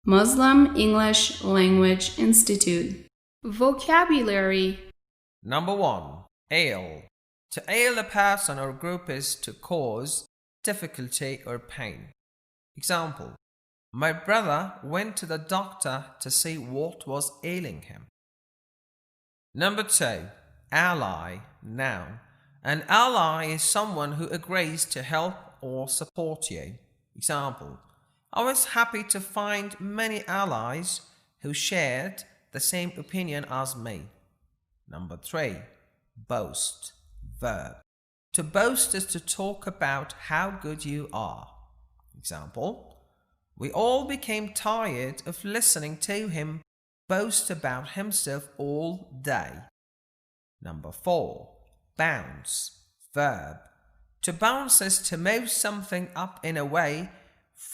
Muslim English Language Institute. Vocabulary. Number 1. Ail. To ail a person or group is to cause difficulty or pain. Example: my brother went to the doctor to see what was ailing him. Number 2. Ally. Noun. An ally is someone who agrees to help or support you. Example: I was happy to find many allies who shared the same opinion as me. Number 3. Boast. Verb. To boast is to talk about how good you are. Example: we all became tired of listening to him boast about himself all day. Number 4. Bounce. Verb. To bounce is to move something up in a way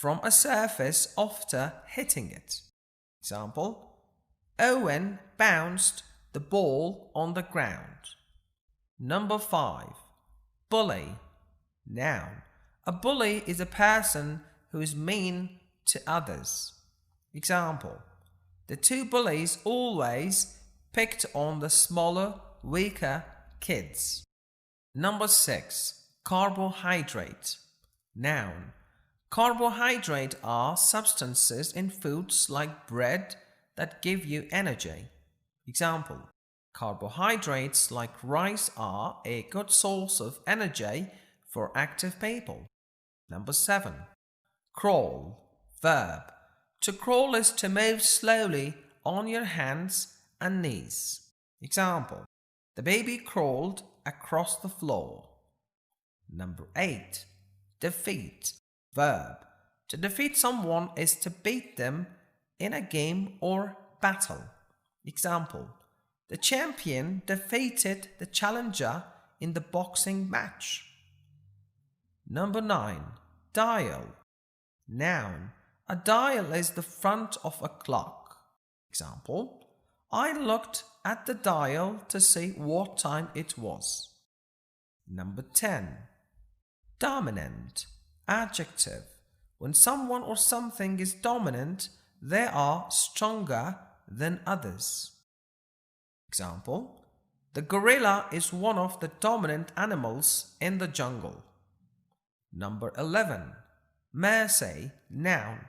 from a surface after hitting it. Example: Owen bounced the ball on the ground. Number 5. Bully. Noun. A bully is a person who is mean to others. Example: the two bullies always picked on the smaller, weaker kids. Number 6. Carbohydrate. Noun. Carbohydrate are substances in foods like bread that give you energy. Example: carbohydrates like rice are a good source of energy for active people. Number 7. Crawl. Verb. To crawl is to move slowly on your hands and knees. Example: the baby crawled across the floor. Number 8. Defeat. Verb. To defeat someone is to beat them in a game or battle. Example: the champion defeated the challenger in the boxing match. Number 9. Dial. Noun. A dial is the front of a clock. Example: I looked at the dial to see what time it was. Number 10. Dominant. Adjective. When someone or something is dominant, they are stronger than others. Example: the gorilla is one of the dominant animals in the jungle. Number 11. Mercy. Noun.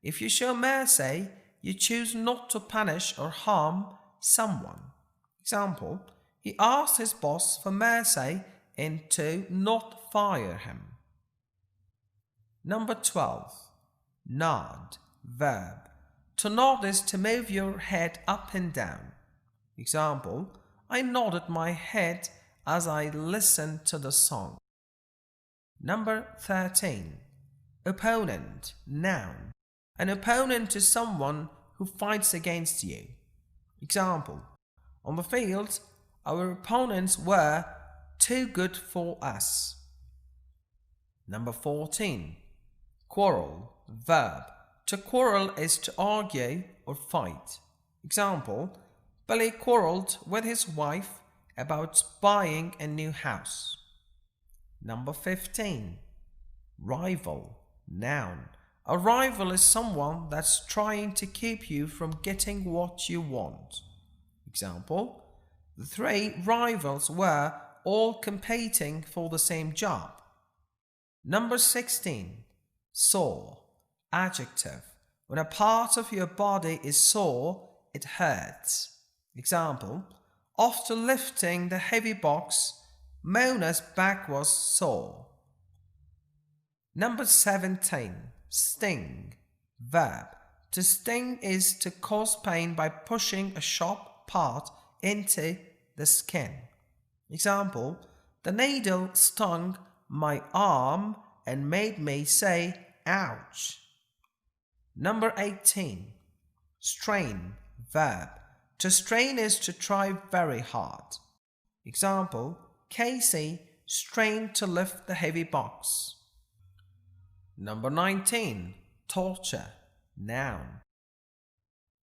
If you show mercy, you choose not to punish or harm someone. Example: he asked his boss for mercy and to not fire him. Number 12. Nod. Verb. To nod is to move your head up and down. Example: I nodded my head as I listened to the song. Number 13. Opponent. Noun. An opponent is someone who fights against you. Example: on the field, our opponents were too good for us. Number 14. Quarrel. Verb. To quarrel is to argue or fight. Example: Billy quarreled with his wife about buying a new house. Number 15. Rival. Noun. A rival is someone that's trying to keep you from getting what you want. Example: the 3 rivals were all competing for the same job. Number 16. Sore. Adjective. When a part of your body is sore, it hurts. Example: after lifting the heavy box, Mona's back was sore. Number 17. Sting. Verb. To sting is to cause pain by pushing a sharp part into the skin. Example: the needle stung my arm and made me say ouch. Number 18. Strain. Verb. To strain is to try very hard. Example: Casey strained to lift the heavy box. Number 19. Torture. Noun.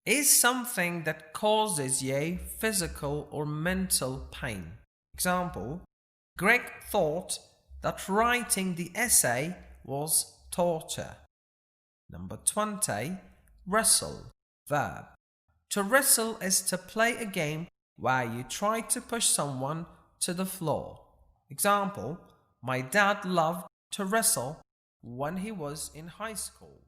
Is something that causes you physical or mental pain. Example: Greg thought that writing the essay was torture. Number 20. Wrestle, verb. To wrestle is to play a game where you try to push someone to the floor. Example, my dad loved to wrestle when he was in high school.